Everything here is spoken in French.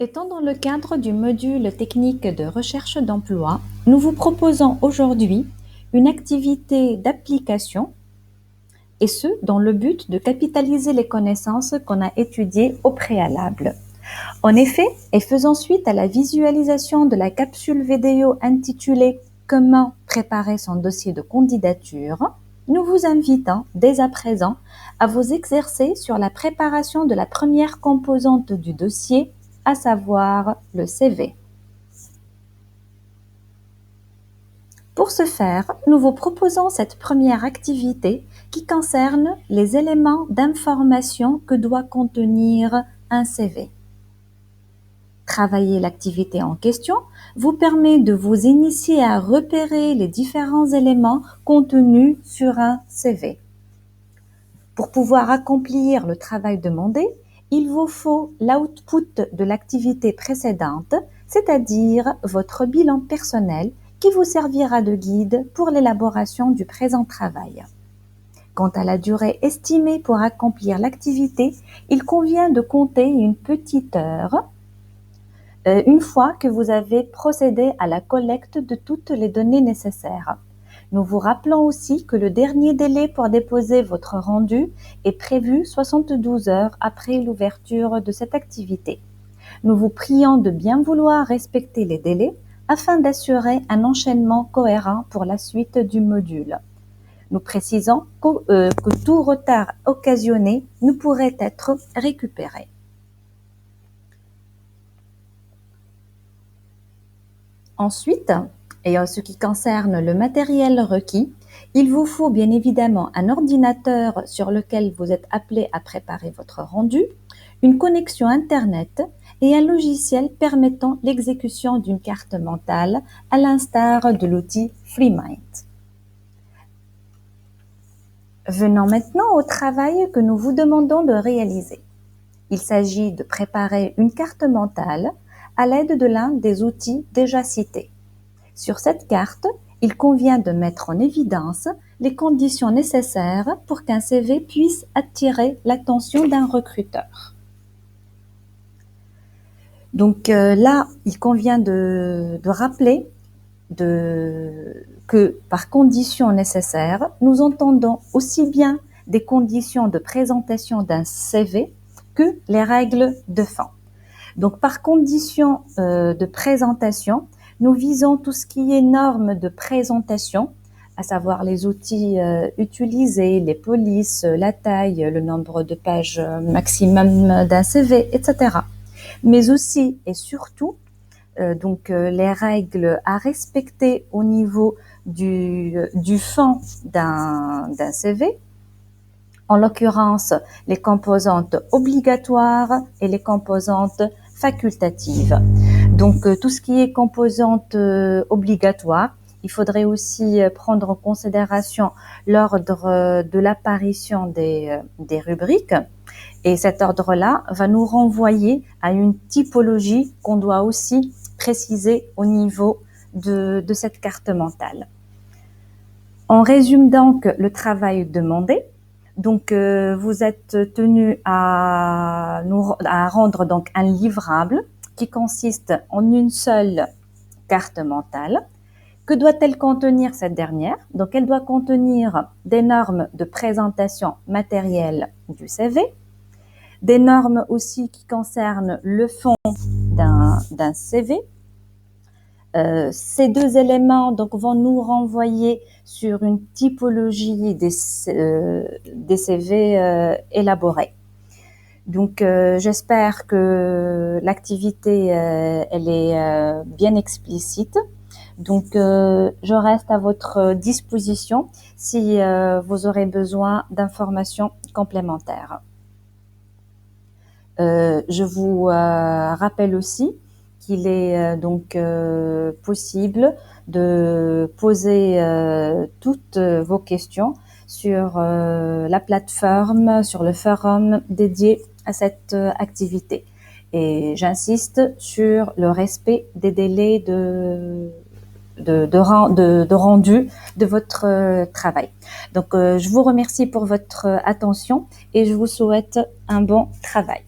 Étant dans le cadre du module technique de recherche d'emploi, nous vous proposons aujourd'hui une activité d'application et ce, dans le but de capitaliser les connaissances qu'on a étudiées au préalable. En effet, et faisant suite à la visualisation de la capsule vidéo intitulée Comment préparer son dossier de candidature, nous vous invitons dès à présent à vous exercer sur la préparation de la première composante du dossier, à savoir le CV. Pour ce faire, nous vous proposons cette première activité qui concerne les éléments d'information que doit contenir un CV. Travailler l'activité en question vous permet de vous initier à repérer les différents éléments contenus sur un CV. Pour pouvoir accomplir le travail demandé, il vous faut l'output de l'activité précédente, c'est-à-dire votre bilan personnel qui vous servira de guide pour l'élaboration du présent travail. Quant à la durée estimée pour accomplir l'activité, il convient de compter une petite heure une fois que vous avez procédé à la collecte de toutes les données nécessaires. Nous vous rappelons aussi que le dernier délai pour déposer votre rendu est prévu 72 heures après l'ouverture de cette activité. Nous vous prions de bien vouloir respecter les délais afin d'assurer un enchaînement cohérent pour la suite du module. Nous précisons que tout retard occasionné ne pourrait être récupéré. Ensuite, et en ce qui concerne le matériel requis, il vous faut bien évidemment un ordinateur sur lequel vous êtes appelé à préparer votre rendu, une connexion Internet et un logiciel permettant l'exécution d'une carte mentale à l'instar de l'outil FreeMind. Venons maintenant au travail que nous vous demandons de réaliser. Il s'agit de préparer une carte mentale à l'aide de l'un des outils déjà cités. Sur cette carte, il convient de mettre en évidence les conditions nécessaires pour qu'un CV puisse attirer l'attention d'un recruteur. Donc là, il convient de rappeler que par conditions nécessaires, nous entendons aussi bien des conditions de présentation d'un CV que les règles de fond. Donc par conditions de présentation, nous visons tout ce qui est normes de présentation, à savoir les outils utilisés, les polices, la taille, le nombre de pages maximum d'un CV, etc. Mais aussi et surtout, les règles à respecter au niveau du fond d'un CV, en l'occurrence les composantes obligatoires et les composantes facultatives. Donc tout ce qui est composante obligatoire, il faudrait aussi prendre en considération l'ordre de l'apparition des rubriques. Et cet ordre-là va nous renvoyer à une typologie qu'on doit aussi préciser au niveau de cette carte mentale. On résume donc le travail demandé. Donc, vous êtes tenu à rendre donc un livrable qui consiste en une seule carte mentale. Que doit-elle contenir cette dernière? Donc, elle doit contenir des normes de présentation matérielle du CV, des normes aussi qui concernent le fond d'un CV. Ces deux éléments donc vont nous renvoyer sur une typologie des CV élaborés. Donc j'espère que l'activité elle est bien explicite. Donc je reste à votre disposition si vous aurez besoin d'informations complémentaires. Je vous rappelle aussi qu'il est possible de poser toutes vos questions sur la plateforme, sur le forum dédié à cette activité. Et j'insiste sur le respect des délais de rendu de votre travail. Donc, je vous remercie pour votre attention et je vous souhaite un bon travail.